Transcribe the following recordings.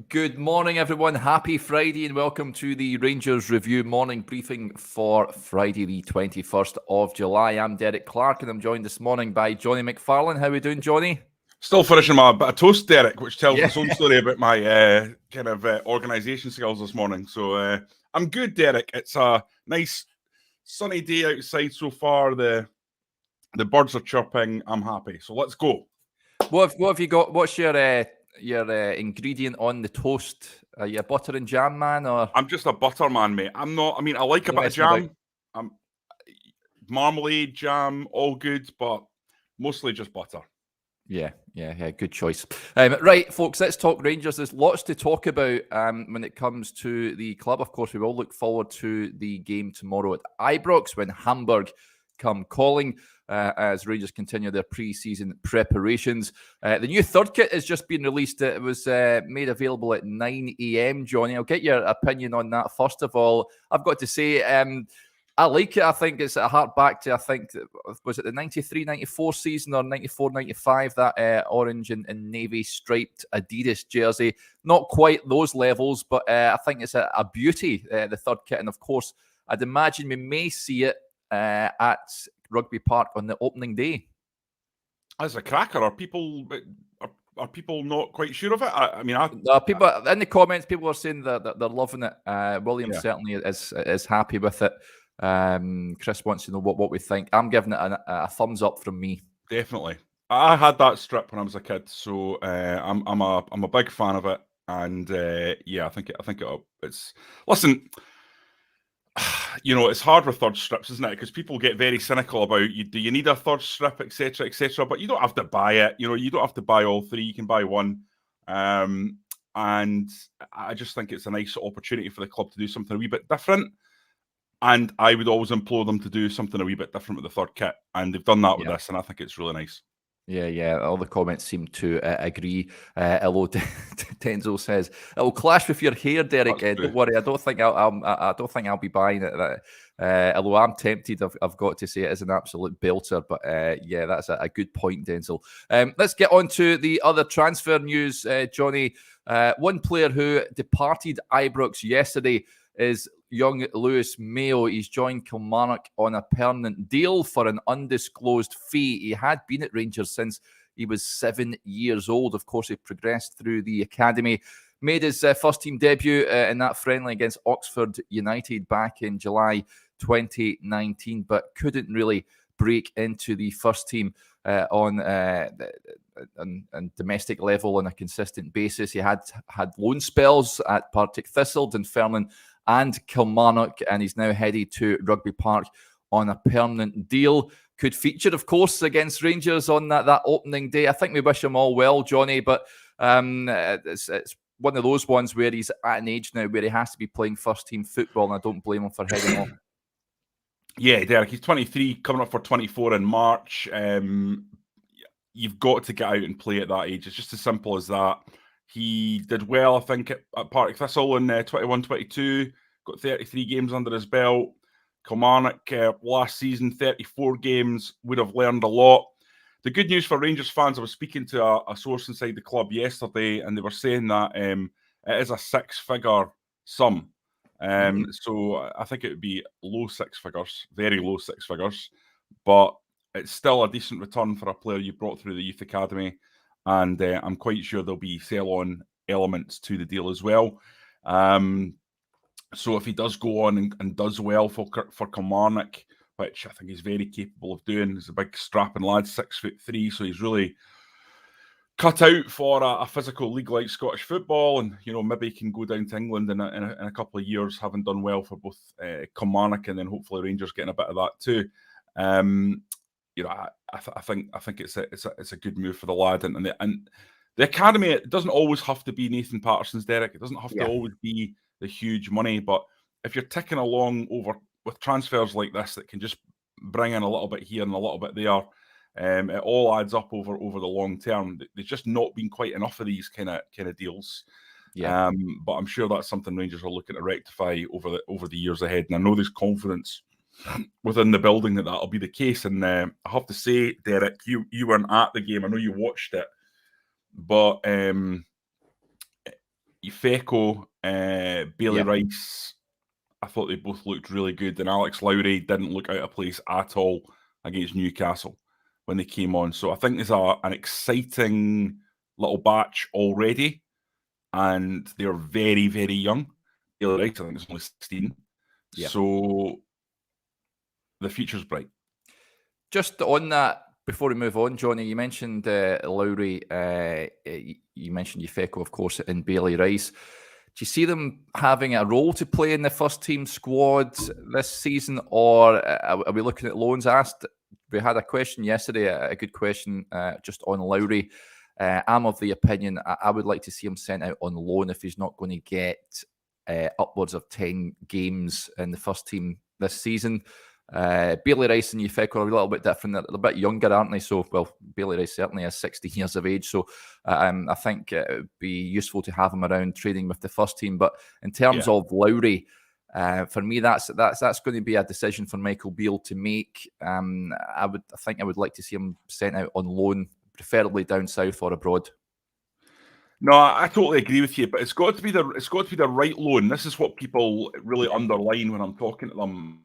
Good morning, everyone. Happy Friday and welcome to the Rangers Review morning briefing for Friday, the 21st of July. I'm Derek Clark and I'm joined this morning by Jonny McFarlane. How are we doing, Jonny? Still finishing my bit of toast, Derek, which tells Yeah. its own story about my organisation skills this morning. So I'm good, Derek. It's a nice sunny day outside so far. The birds are chirping. I'm happy. So let's go. What have you got? What's your ingredient on the toast? Are you a butter and jam man or? I'm just a butter man, mate. I'm not. I mean, I like a bit of jam. Marmalade, jam, all good, but mostly just butter. Yeah. Good choice. Right, folks, let's talk Rangers. There's lots to talk about when it comes to the club. Of course, we will look forward to the game tomorrow at Ibrox when Hamburg come calling as Rangers continue their pre-season preparations. The new third kit has just been released. It was made available at 9 a.m, Jonny. I'll get your opinion on that. First of all, I've got to say, I like it. I think it's a heart back to, was it the 93-94 season or 94-95, that orange and navy striped Adidas jersey. Not quite those levels, but I think it's a beauty, the third kit. And of course, I'd imagine we may see it at Rugby Park on the opening day. As a cracker, are people not quite sure of it? People in the comments, people are saying that they're loving it. William certainly is happy with it. Chris wants to know what we think. I'm giving it a thumbs up from me. Definitely. I had that strip when I was a kid, so I'm a big fan of it, and I think it's. Listen, you know, it's hard with third strips, isn't it? Because people get very cynical about do you need a third strip, etc., etc. But you don't have to buy it. You know, you don't have to buy all three. You can buy one. And I just think it's a nice opportunity for the club to do something a wee bit different. And I would always implore them to do something a wee bit different with the third kit. And they've done that with this, and I think it's really nice. Yeah. All the comments seem to agree. Hello, Denzel says it'll clash with your hair, Derek. Don't worry. I don't think I'll be buying it. Although I'm tempted, I've got to say it is an absolute belter. But that's a good point, Denzel. Let's get on to the other transfer news, Jonny. One player who departed Ibrox yesterday is young Lewis Mayo. He's joined Kilmarnock on a permanent deal for an undisclosed fee. He had been at Rangers since he was 7 years old. Of course, he progressed through the academy, made his first team debut in that friendly against Oxford United back in July 2019, but couldn't really break into the first team on domestic level on a consistent basis. He had loan spells at Partick Thistle, Dunfermline and Kilmarnock, and he's now headed to Rugby Park on a permanent deal. Could feature, of course, against Rangers on that opening day. I think we wish him all well, Jonny, but it's one of those ones where he's at an age now where he has to be playing first-team football, and I don't blame him for heading off. Yeah, Derek, he's 23, coming up for 24 in March. You've got to get out and play at that age. It's just as simple as that. He did well, I think, at Partick Thistle in 21-22, got 33 games under his belt. Kilmarnock last season, 34 games, would have learned a lot. The good news for Rangers fans, I was speaking to a source inside the club yesterday, and they were saying that it is a six-figure sum. So I think it would be low six figures, very low six figures, but it's still a decent return for a player you brought through the youth academy. And I'm quite sure there'll be sell-on elements to the deal as well. So if he does go on and does well for Kilmarnock, which I think he's very capable of doing, he's a big strapping lad, 6'3", so he's really cut out for a physical league like Scottish football, and maybe he can go down to England in a couple of years, having done well for both Kilmarnock and then hopefully Rangers getting a bit of that too. I think it's a good move for the lad, and the academy. It doesn't always have to be Nathan Patterson's, Derek. It doesn't have to always be the huge money, but if you're ticking along over with transfers like this that can just bring in a little bit here and a little bit there, it all adds up over the long term. There's just not been quite enough of these kind of deals. Yeah. But I'm sure that's something Rangers are looking to rectify over the years ahead, and I know there's confidence within the building that'll be the case. And I have to say, Derek, you weren't at the game. I know you watched it, but you Feko, Bailey Rice, I thought they both looked really good, and Alex Lowry didn't look out of place at all against Newcastle when they came on. So I think there's an exciting little batch already, and they're very, very young. Bailey Rice, I think, is only 16. Yeah. So the future's bright. Just on that, before we move on, Jonny, you mentioned Lowry, you mentioned Feko, of course, and Bailey Rice. Do you see them having a role to play in the first team squad this season, or are we looking at loans? We had a question yesterday, a good question just on Lowry. I'm of the opinion I would like to see him sent out on loan if he's not going to get upwards of 10 games in the first team this season. Bailey Rice and Feko are a little bit different. They're a bit younger, aren't they? So, well, Bailey Rice certainly is 16 years of age. So, I think it would be useful to have him around training with the first team. But in terms of Lowry, for me, that's going to be a decision for Michael Beale to make. I think I would like to see him sent out on loan, preferably down south or abroad. No, I totally agree with you, but it's got to be the right loan. This is what people really underline when I'm talking to them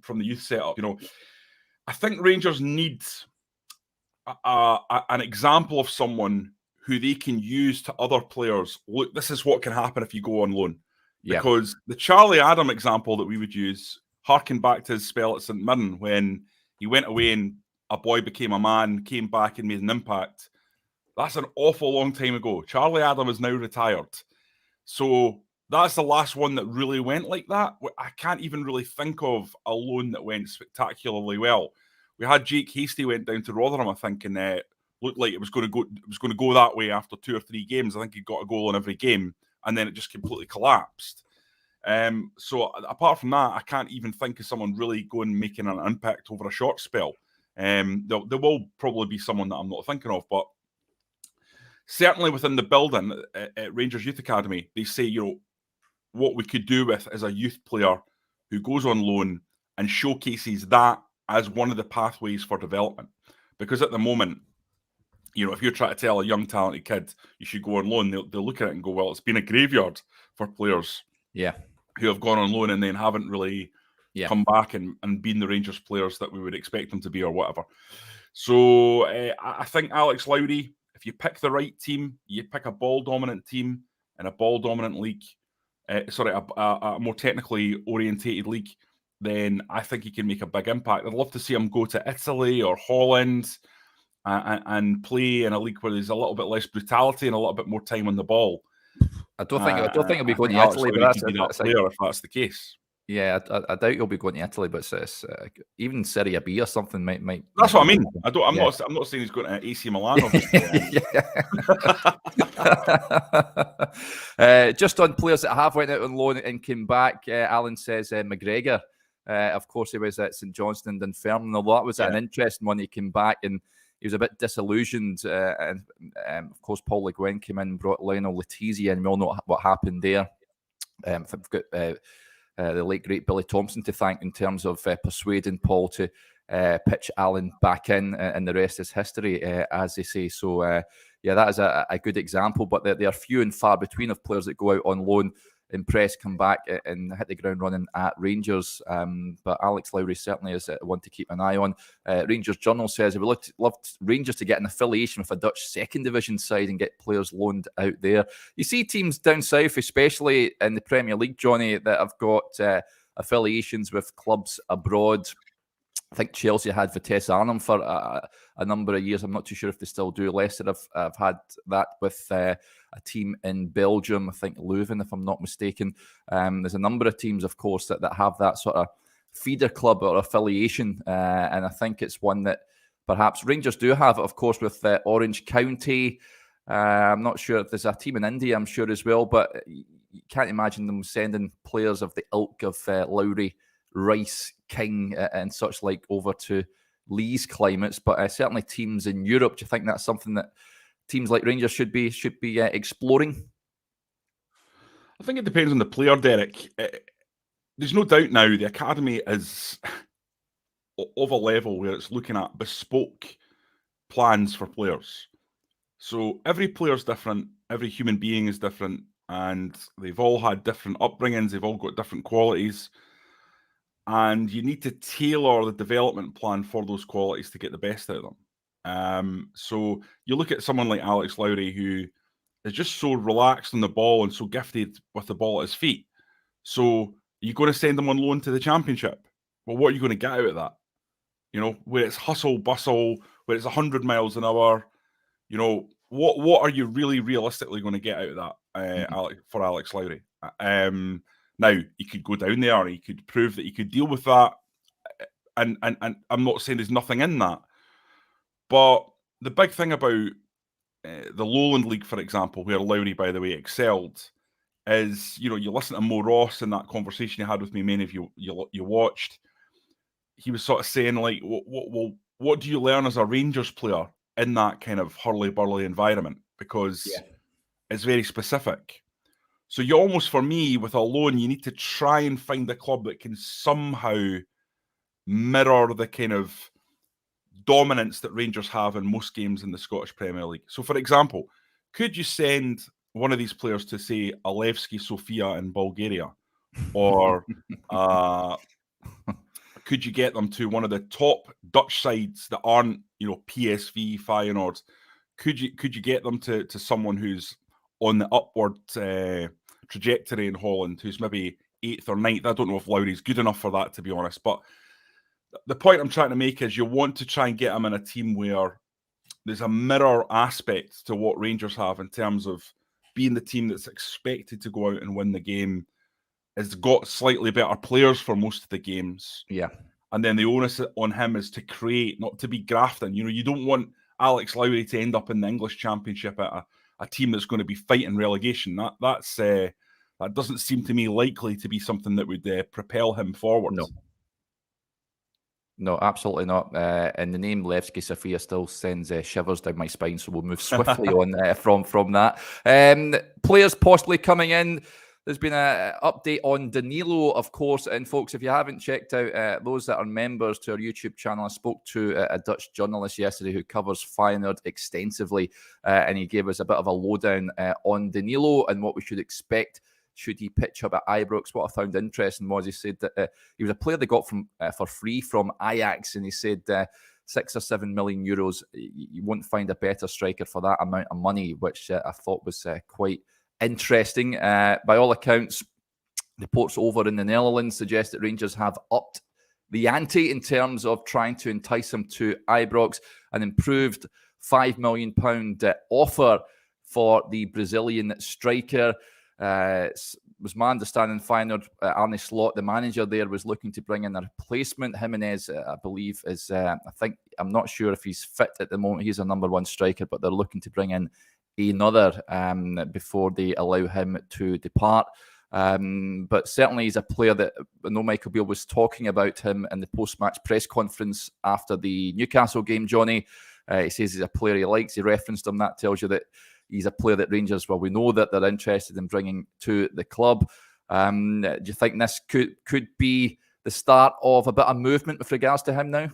from the youth setup. You know, I think Rangers need an example of someone who they can use to other players. Look, this is what can happen if you go on loan. Yeah. Because the Charlie Adam example that we would use harken back to his spell at St Mirren when he went away and a boy became a man, came back and made an impact. That's an awful long time ago. Charlie Adam is now retired. So that's the last one that really went like that. I can't even really think of a loan that went spectacularly well. We had Jake Hasty went down to Rotherham, I think, and looked like it was going to go that way after 2 or 3 games. I think he got a goal in every game, and then it just completely collapsed. So apart from that, I can't even think of someone really going and making an impact over a short spell. There will probably be someone that I'm not thinking of, but certainly within the building at Rangers Youth Academy, they say, you know, what we could do with is a youth player who goes on loan and showcases that as one of the pathways for development. Because at the moment, you know, if you're trying to tell a young talented kid you should go on loan, they'll look at it and go, well, it's been a graveyard for players who have gone on loan and then haven't really come back and been the Rangers players that we would expect them to be or whatever. So I think Alex Lowry, if you pick the right team, you pick a ball-dominant team in a ball-dominant league, a more technically orientated league, then I think he can make a big impact. I'd love to see him go to Italy or Holland and play in a league where there's a little bit less brutality and a little bit more time on the ball. I don't think he'll be going to Italy, but that's player if that's the case. Yeah, I doubt he'll be going to Italy, but it's even Serie B or something might. That's what I mean. I'm not saying he's going to AC Milan. Just on players that have went out on loan and came back, Alan says McGregor. Of course, he was at St Johnstone and Dunfermline. Although that was an interesting one. He came back and he was a bit disillusioned. And of course, Paul Le Guen came in and brought Lionel Letizia, and we all know what happened there. We've got the late great Billy Thompson to thank in terms of persuading Paul to pitch Alan back in, and the rest is history, as they say. So, that is a good example, but they are few and far between of players that go out on loan, impress, come back and hit the ground running at Rangers. But Alex Lowry certainly is one to keep an eye on. Rangers Journal says, we would love Rangers to get an affiliation with a Dutch second division side and get players loaned out there. You see teams down south, especially in the Premier League, Jonny, that have got affiliations with clubs abroad. I think Chelsea had Vitesse Arnhem for a number of years. I'm not too sure if they still do. Leicester have had that with a team in Belgium. I think Leuven, if I'm not mistaken. There's a number of teams, of course, that have that sort of feeder club or affiliation. And I think it's one that perhaps Rangers do have, of course, with Orange County. I'm not sure if there's a team in India, I'm sure as well. But you can't imagine them sending players of the ilk of Lowry, Rice, King and such like over to Lee's climates, but certainly teams in Europe. Do you think that's something that teams like Rangers should be exploring? I think it depends on the player, Derek. There's no doubt now the academy is of a level where it's looking at bespoke plans for players. So every player's different, every human being is different, and they've all had different upbringings, they've all got different qualities, and you need to tailor the development plan for those qualities to get the best out of them. So you look at someone like Alex Lowry, who is just so relaxed on the ball and so gifted with the ball at his feet. So you're going to send him on loan to the Championship. Well, what are you going to get out of that? You know, where it's hustle, bustle, where it's 100 miles an hour, you know, what are you really realistically going to get out of that for Alex Lowry? Now, he could go down there and he could prove that he could deal with that. And I'm not saying there's nothing in that. But the big thing about the Lowland League, for example, where Lowry, by the way, excelled, is, you know, you listen to Mo Ross in that conversation you had with me, many of you watched. He was sort of saying, like, what do you learn as a Rangers player in that kind of hurly-burly environment? Because it's very specific. So you almost, for me, with a loan, you need to try and find a club that can somehow mirror the kind of dominance that Rangers have in most games in the Scottish Premier League. So, for example, could you send one of these players to, say, Alevski Sofia in Bulgaria? Or could you get them to one of the top Dutch sides that aren't, you know, PSV, Feyenoord? Could you get them to someone who's on the upward trajectory in Holland, who's maybe 8th or 9th? I don't know if Lowry's good enough for that, to be honest. But the point I'm trying to make is you want to try and get him in a team where there's a mirror aspect to what Rangers have in terms of being the team that's expected to go out and win the game, has got slightly better players for most of the games. Yeah. And then the onus on him is to create, not to be grafting. You know, you don't want Alex Lowry to end up in the English Championship at a team that's going to be fighting relegation. That doesn't seem to me likely to be something that would propel him forward. No, absolutely not. And the name Levski Sofia still sends shivers down my spine, so we'll move swiftly on from that. Players possibly coming in. There's been an update on Danilo, of course. And folks, if you haven't checked out those that are members to our YouTube channel, I spoke to a Dutch journalist yesterday who covers Feyenoord extensively, and he gave us a bit of a lowdown on Danilo and what we should expect should he pitch up at Ibrox. What I found interesting was he said that he was a player they got for free from Ajax, and he said 6 or 7 million euros. You won't find a better striker for that amount of money, which I thought was quite interesting. By all accounts, reports over in the Netherlands suggest that Rangers have upped the ante in terms of trying to entice him to Ibrox. An improved £5 million offer for the Brazilian striker. Was my understanding Feyenoord, Arne Slot, the manager there, was looking to bring in a replacement. Jimenez, I believe, is, I'm not sure if he's fit at the moment. He's a number one striker, but they're looking to bring in another before they allow him to depart. But certainly he's a player that I know Michael Beale was talking about him in the post-match press conference after the Newcastle game, Jonny. He says he's a player he likes. He referenced him. That tells you that he's a player that Rangers, well, we know that they're interested in bringing to the club. Do you think this could be the start of a bit of movement with regards to him now?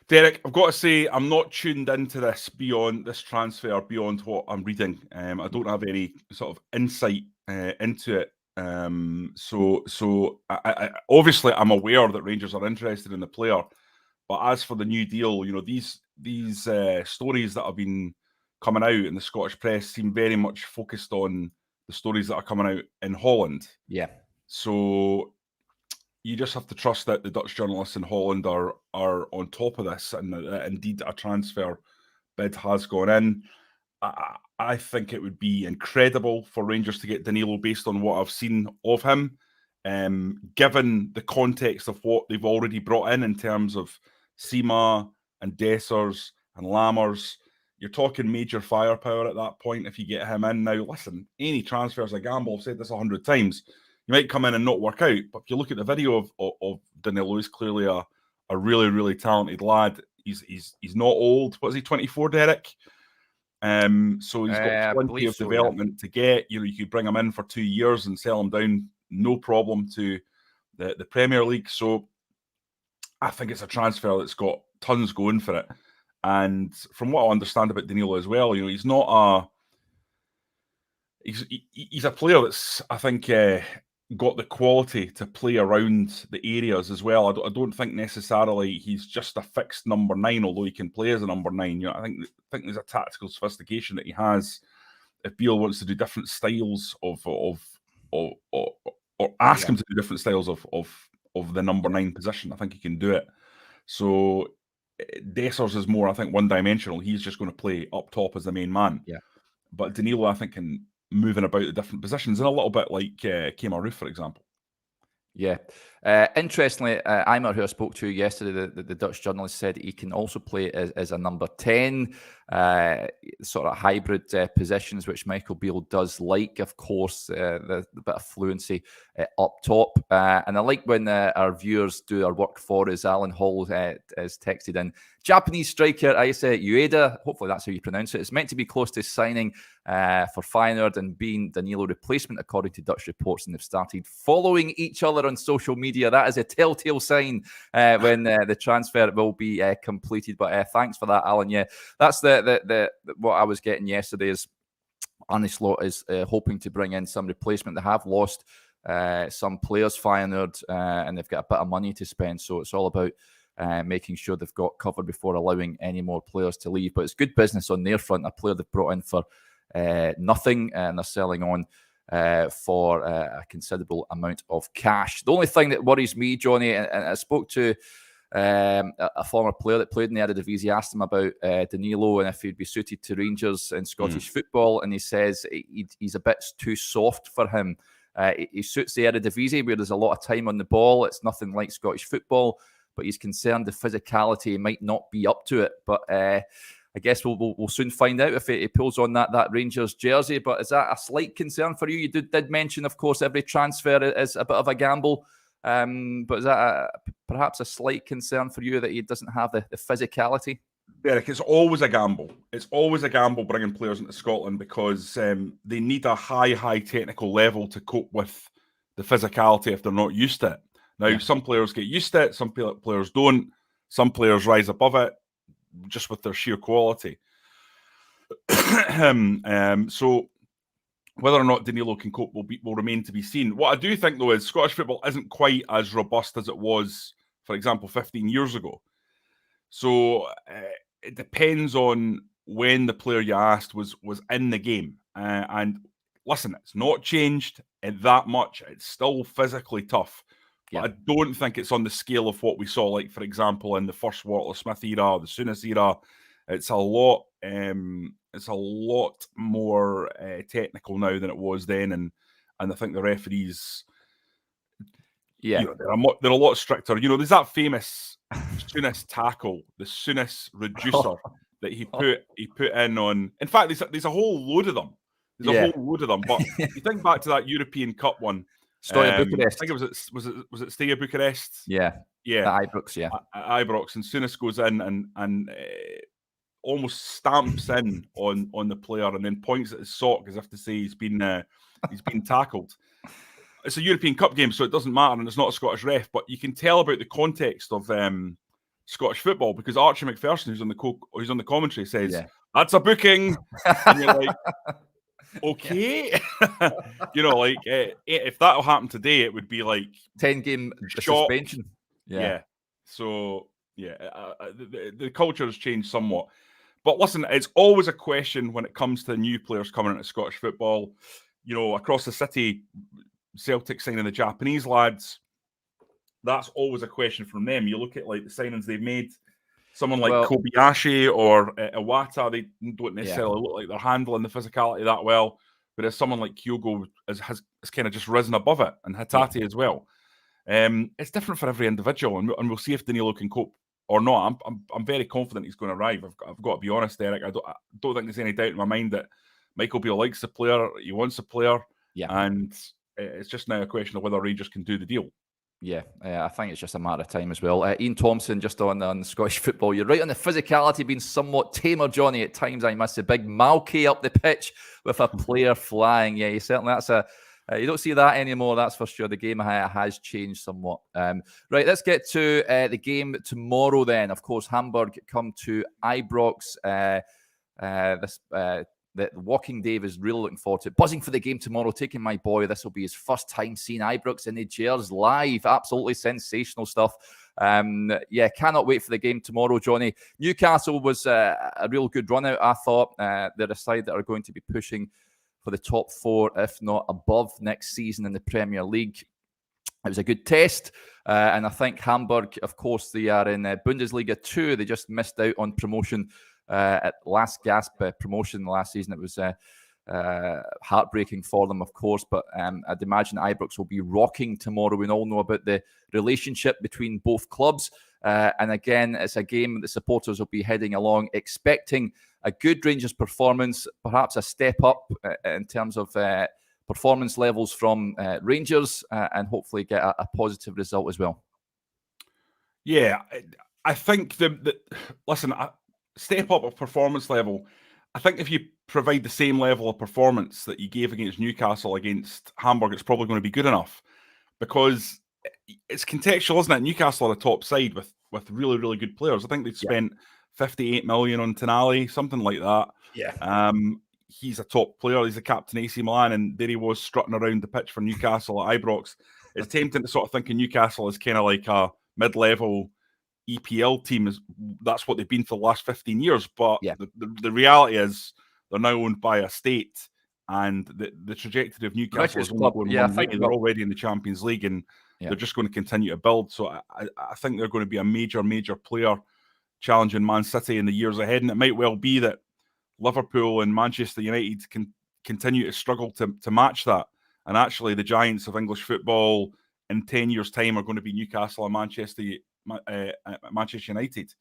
Derek, I've got to say, I'm not tuned into this transfer beyond what I'm reading. I don't have any sort of insight into it. So I obviously I'm aware that Rangers are interested in the player, but as for the new deal, you know, these stories that have been coming out in the Scottish press seem very much focused on the stories that are coming out in Holland. Yeah. So you just have to trust that the Dutch journalists in Holland are on top of this, and that indeed a transfer bid has gone in. I think it would be incredible for Rangers to get Danilo based on what I've seen of him, given the context of what they've already brought in terms of Sima and Dessers and Lammers. You're talking major firepower at that point if you get him in. Now, listen, any transfer is a gamble. I've said this 100 times. You might come in and not work out, but if you look at the video of Danilo, he's clearly a really, really talented lad. He's not old. What is he, 24, Derek? So he's got plenty of development to get. You know, you could bring him in for 2 years and sell him down, no problem, to the Premier League. So I think it's a transfer that's got tons going for it. And from what I understand about Danilo as well, he's not a he's a player that's, I think, got the quality to play around the areas as well. I don't think necessarily he's just a fixed number 9, although he can play as a number 9. I think there's a tactical sophistication that he has. If Beale wants to do different styles or ask him to do different styles of the number 9 position, I think he can do it. So Dessers is more, I think, one-dimensional. He's just going to play up top as the main man. Yeah. But Danilo, I think, can moving about the different positions, and a little bit like Kemar Roof, for example. Yeah. Interestingly, Eimer, who I spoke to yesterday, the Dutch journalist, said he can also play as a number 10, sort of hybrid positions, which Michael Beale does like, of course, the bit of fluency up top. And I like when our viewers do our work for us. Alan Hall has texted in, Japanese striker Aisa Ueda, hopefully that's how you pronounce it, is meant to be close to signing for Feyenoord and being Danilo replacement, according to Dutch reports, and they've started following each other on social media. That is a telltale sign when the transfer will be completed. But thanks for that, Alan. Yeah, that's the what I was getting yesterday. Is Arne Slot is hoping to bring in some replacement. They have lost some players, Feyenoord, and they've got a bit of money to spend. So it's all about making sure they've got covered before allowing any more players to leave. But it's good business on their front. A player they've brought in for nothing, and they're selling on for a considerable amount of cash. The only thing that worries me, Jonny, and I spoke to a former player that played in the Eredivisie, asked him about Danilo and if he'd be suited to Rangers in Scottish football, and he says he's a bit too soft for him. He suits the Eredivisie, where there's a lot of time on the ball. It's nothing like Scottish football, but he's concerned the physicality might not be up to it. But I guess we'll soon find out if he pulls on that Rangers jersey. But is that a slight concern for you? You did mention, of course, every transfer is a bit of a gamble. But is that perhaps a slight concern for you that he doesn't have the physicality? Derek, it's always a gamble. It's always a gamble bringing players into Scotland because they need a high technical level to cope with the physicality if they're not used to it. Now, some players get used to it, some players don't. Some players rise above it just with their sheer quality. So whether or not Danilo can cope will remain to be seen. What I do think, though, is Scottish football isn't quite as robust as it was, for example, 15 years ago. So it depends on when the player you asked was in the game. And listen, it's not changed that much. It's still physically tough. But I don't think it's on the scale of what we saw, like, for example, in the first Wortley Smith era, the Souness era. It's a lot more technical now than it was then, and I think the referees, they're a lot stricter. There's that famous Souness tackle, the Souness reducer that he put in on. In fact, there's a whole load of them. There's a whole load of them. But you think back to that European Cup one. Steaua Bucharest. I think it was it Steaua Bucharest? Yeah. At Ibrox, At Ibrox, and Souness goes in and almost stamps in on the player and then points at his sock as if to say he's been tackled. It's a European Cup game, so it doesn't matter, and it's not a Scottish ref, but you can tell about the context of Scottish football because Archie McPherson, who's on the commentary, says, "That's a booking," and you're like, okay. If that'll happen today, it would be like 10-game suspension. So the culture has changed somewhat. But listen, it's always a question when it comes to new players coming into Scottish football. Across the city, Celtic signing the Japanese lads. That's always a question from them. You look at like the signings they've made. Someone like Kobayashi or Iwata, they don't necessarily look like they're handling the physicality that well. Whereas someone like Kyogo has kind of just risen above it, and Hatate as well. It's different for every individual, and we'll see if Danilo can cope or not. I'm very confident he's going to arrive. I've got to be honest, Eric. I don't think there's any doubt in my mind that Michael Beale likes the player. He wants the player, and it's just now a question of whether Rangers can do the deal. Yeah, I think it's just a matter of time as well. Ian Thompson, just on Scottish football, you're right on the physicality being somewhat tamer, Jonny. At times, I must say, big Malky up the pitch with a player flying. Yeah, certainly that's You don't see that anymore, that's for sure. The game has changed somewhat. Right, let's get to the game tomorrow then. Of course, Hamburg come to Ibrox. The Walking Dave is really looking forward to it. Buzzing for the game tomorrow, taking my boy. This will be his first time seeing Ibrox in the Gers live. Absolutely sensational stuff. Cannot wait for the game tomorrow, Jonny. Newcastle was a real good run out, I thought. They're a side that are going to be pushing for the top 4, if not above, next season in the Premier League. It was a good test. And I think Hamburg, of course, they are in Bundesliga 2. They just missed out on promotion at last gasp promotion last season. It was heartbreaking for them, of course, but I'd imagine Ibrox will be rocking tomorrow. We all know about the relationship between both clubs, and again, it's a game the supporters will be heading along expecting a good Rangers performance, perhaps a step up in terms of performance levels from Rangers, and hopefully get a positive result as well. Yeah, I think listen, step up of performance level. I think if you provide the same level of performance that you gave against Newcastle against Hamburg, it's probably going to be good enough, because it's contextual, isn't it? Newcastle are a top side with really, really good players. I think they've spent 58 million on Tonali, something like that. Yeah. He's a top player. He's the captain AC Milan, and there he was strutting around the pitch for Newcastle at Ibrox. It's tempting to sort of think of Newcastle as kind of like a mid-level EPL team. That's what they've been for the last 15 years. But the reality is they're now owned by a state, and the trajectory of Newcastle is only going one way. They're already in the Champions League, and they're just going to continue to build. So I think they're going to be a major, major player challenging Man City in the years ahead. And it might well be that Liverpool and Manchester United can continue to struggle to match that. And actually, the giants of English football in 10 years' time are going to be Newcastle and Manchester United.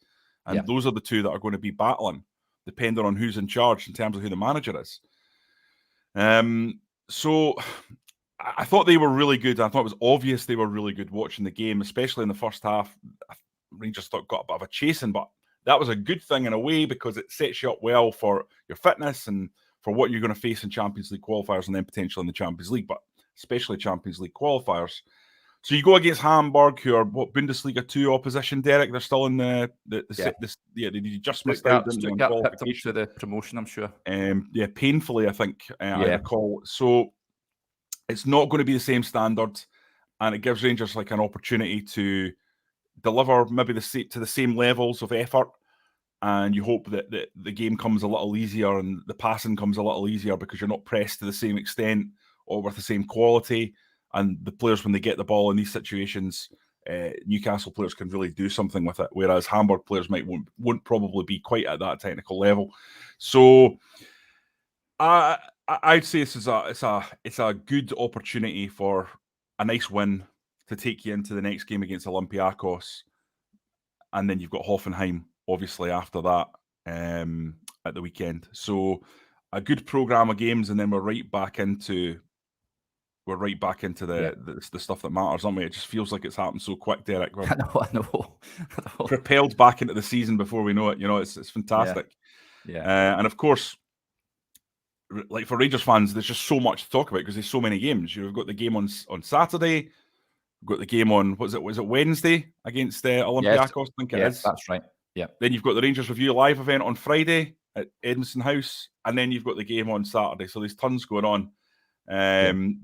And those are the two that are going to be battling, depending on who's in charge in terms of who the manager is. So I thought they were really good. I thought it was obvious they were really good watching the game, especially in the first half. Rangers got a bit of a chasing, but that was a good thing in a way, because it sets you up well for your fitness and for what you're going to face in Champions League qualifiers, and then potentially in the Champions League, but especially Champions League qualifiers. So you go against Hamburg, who are Bundesliga 2 opposition, Derek. They're still in they just missed out on qualification to the promotion, I'm sure. Painfully, I think. I recall. So it's not going to be the same standard, and it gives Rangers like an opportunity to deliver maybe to the same levels of effort, and you hope that the game comes a little easier and the passing comes a little easier, because you're not pressed to the same extent or with the same quality. And the players, when they get the ball in these situations, Newcastle players can really do something with it, whereas Hamburg players won't probably be quite at that technical level. So I'd say it's a good opportunity for a nice win to take you into the next game against Olympiacos, and then you've got Hoffenheim obviously after that at the weekend. So a good program of games, and then we're right back into the stuff that matters, aren't we? It just feels like it's happened so quick, Derek. I know. Propelled back into the season before we know it. You know, it's fantastic. And of course, like for Rangers fans, there's just so much to talk about because there's so many games. You've got the game on Saturday. We've got the game on, was it Wednesday against Olympiacos? I think it is. That's right. Yeah. Then you've got the Rangers Review live event on Friday at Edmiston House, and then you've got the game on Saturday. So there's tons going on.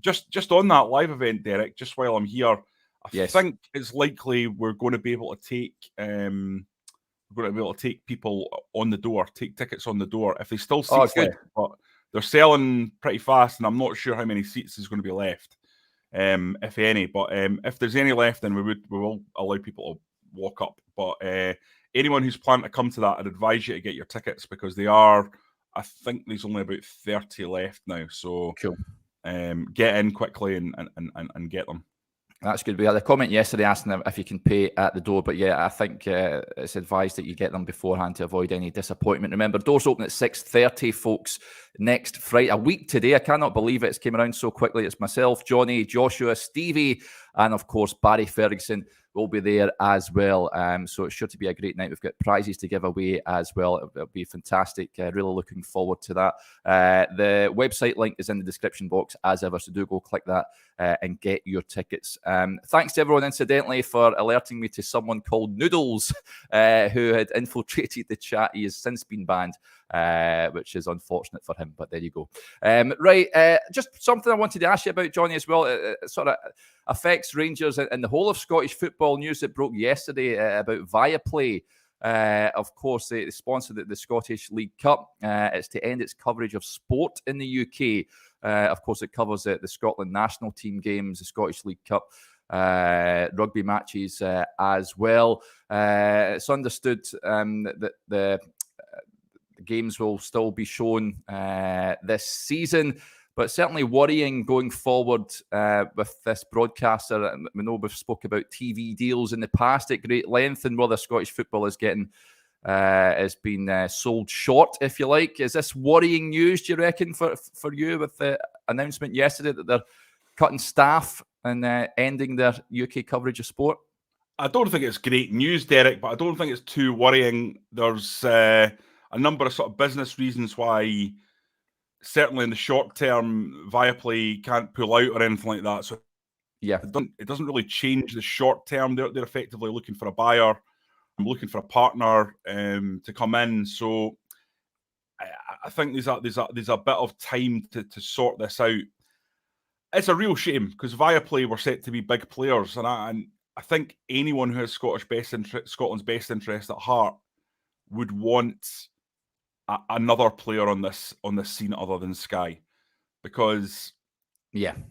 Just on that live event, Derek, just while I'm here, I think it's likely we're going to be able to take people on the door, take tickets on the door if they still seats left, but they're selling pretty fast, and I'm not sure how many seats is going to be left, if any. But if there's any left, then we will allow people to walk up. But anyone who's planning to come to that, I'd advise you to get your tickets, because I think there's only about 30 left now. So cool. Get in quickly and get them. That's good. We had a comment yesterday asking them if you can pay at the door, but I think it's advised that you get them beforehand to avoid any disappointment. Remember, doors open at 6:30, folks, next Friday, a week today. I cannot believe it's came around so quickly. It's myself, Jonny, Joshua, Stevie, and of course Barry Ferguson will be there as well. So it's sure to be a great night. We've got prizes to give away as well. It'll be fantastic. Really looking forward to that. The website link is in the description box as ever, so do go click that and get your tickets. Thanks to everyone, incidentally, for alerting me to someone called Noodles who had infiltrated the chat. He has since been banned, which is unfortunate for him, but there you go. Just something I wanted to ask you about, Jonny, as well. It sort of affects Rangers and the whole of Scottish football. News that broke yesterday about Viaplay. Of course, they sponsored the Scottish League Cup. It's to end its coverage of sport in the UK. Of course, it covers the Scotland national team games, the Scottish League Cup, rugby matches as well. It's understood that the games will still be shown this season, but certainly worrying going forward with this broadcaster. We know we've spoke about TV deals in the past at great length, and whether Scottish football is getting has been sold short, if you like. Is this worrying news, do you reckon, for you, with the announcement yesterday that they're cutting staff and ending their UK coverage of sport? I don't think it's great news, Derek, but I don't think it's too worrying. There's a number of sort of business reasons why, certainly in the short term, Viaplay can't pull out or anything like that. So yeah, it doesn't really change the short term. They're effectively looking for a buyer. I'm looking for a partner to come in. So I think there's a bit of time to sort this out. It's a real shame because Viaplay were set to be big players, and I think anyone who has Scotland's best interest at heart would want another player on this scene other than Sky, because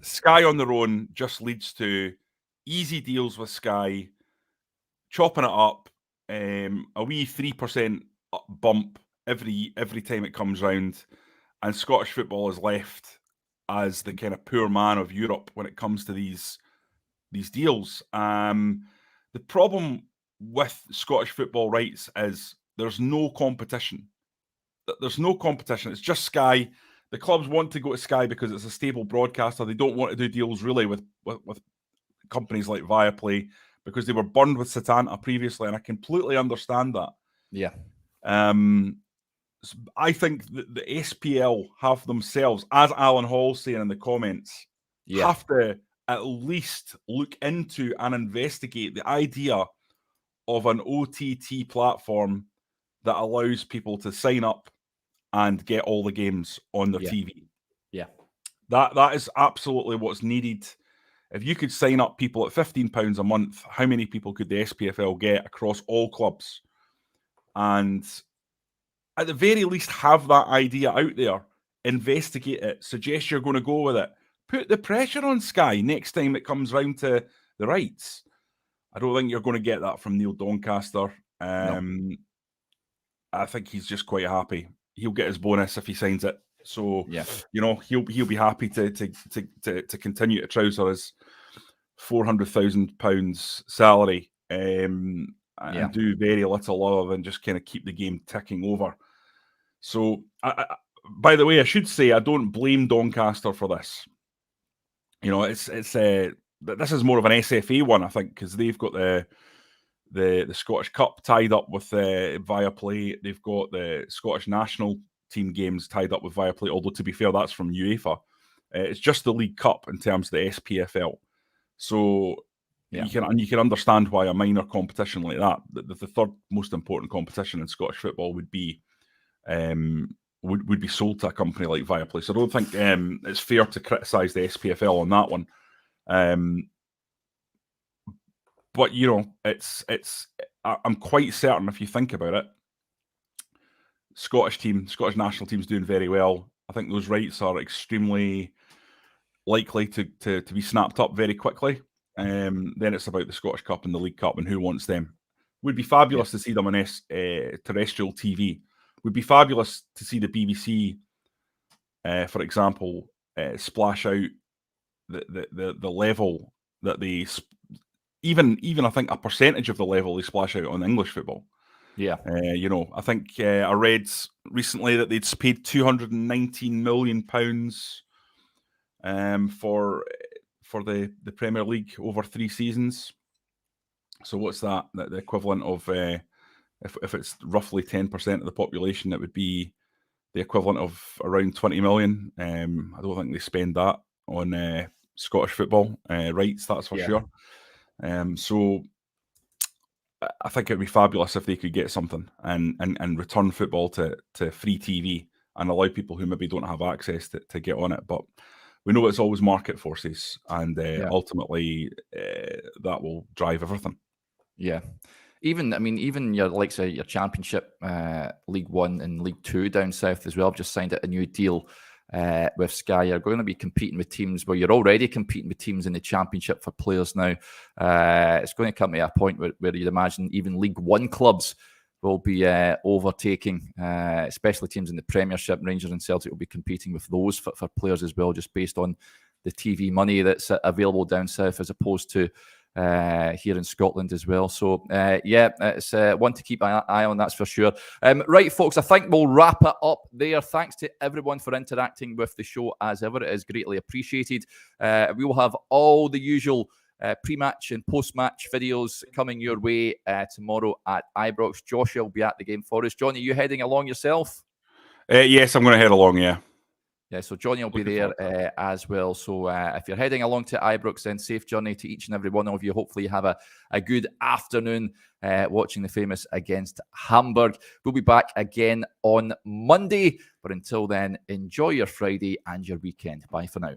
Sky on their own just leads to easy deals with Sky, chopping it up, a wee 3% bump every time it comes round, and Scottish football is left as the kind of poor man of Europe when it comes to these deals. The problem with Scottish football rights is there's no competition. There's no competition. It's just Sky. The clubs want to go to Sky because it's a stable broadcaster. They don't want to do deals really with companies like Viaplay because they were burned with Setanta previously, and I completely understand that. Yeah. I think that the SPL have themselves, as Alan Hall's saying in the comments, have to at least look into and investigate the idea of an OTT platform that allows people to sign up and get all the games on their TV. Yeah. That is absolutely what's needed. If you could sign up people at £15 a month, how many people could the SPFL get across all clubs? And at the very least, have that idea out there, investigate it, suggest you're going to go with it. Put the pressure on Sky next time it comes round to the rights. I don't think you're going to get that from Neil Doncaster. No. I think he's just quite happy. He'll get his bonus if he signs it. So, you know, he'll be happy to continue to trouser his £400,000 salary and do very little other than just kind of keep the game ticking over. So, by the way, I should say I don't blame Doncaster for this. You know, this is more of an SFA one, I think, because they've got the Scottish Cup tied up with Viaplay. They've got the Scottish national team games tied up with Viaplay. Although, to be fair, that's from UEFA. It's just the League Cup in terms of the SPFL. So you can understand why a minor competition like that, the third most important competition in Scottish football, would be sold to a company like Viaplay. So I don't think it's fair to criticise the SPFL on that one. But you know, I'm quite certain, if you think about it, Scottish national team's doing very well. I think those rights are extremely likely to be snapped up very quickly. Then it's about the Scottish Cup and the League Cup and who wants them. Would be fabulous to see them on terrestrial TV. Would be fabulous to see the BBC, for example, splash out the level that they even I think a percentage of the level they splash out on English football. Yeah. You know, I think I read recently that they'd paid £219 million for the Premier League over 3 seasons. So what's that? The equivalent of if it's roughly 10% of the population, it would be the equivalent of around 20 million. I don't think they spend that on Scottish football rights, that's for sure. So I think it'd be fabulous if they could get something and return football to free TV and allow people who maybe don't have access to get on it. But we know it's always market forces, and ultimately that will drive everything. Yeah. Even your likes of your Championship, League One and League Two down south as well, have just signed a new deal with Sky. You're going to be competing with teams where you're already competing with teams in the Championship for players now. It's going to come to a point where you'd imagine even League One clubs will be overtaking, especially teams in the Premiership. Rangers and Celtic will be competing with those for players as well, just based on the TV money that's available down south as opposed to here in Scotland as well. So, it's one to keep an eye on, that's for sure. Right, folks, I think we'll wrap it up there. Thanks to everyone for interacting with the show as ever. It is greatly appreciated. We will have all the usual pre-match and post-match videos coming your way tomorrow at Ibrox. Joshua will be at the game for us. Jonny, are you heading along yourself? Yes, I'm going to head along, yeah. Yeah, so Jonny will be there as well. So if you're heading along to Ibrox, then safe journey to each and every one of you. Hopefully you have a good afternoon watching the famous against Hamburg. We'll be back again on Monday. But until then, enjoy your Friday and your weekend. Bye for now.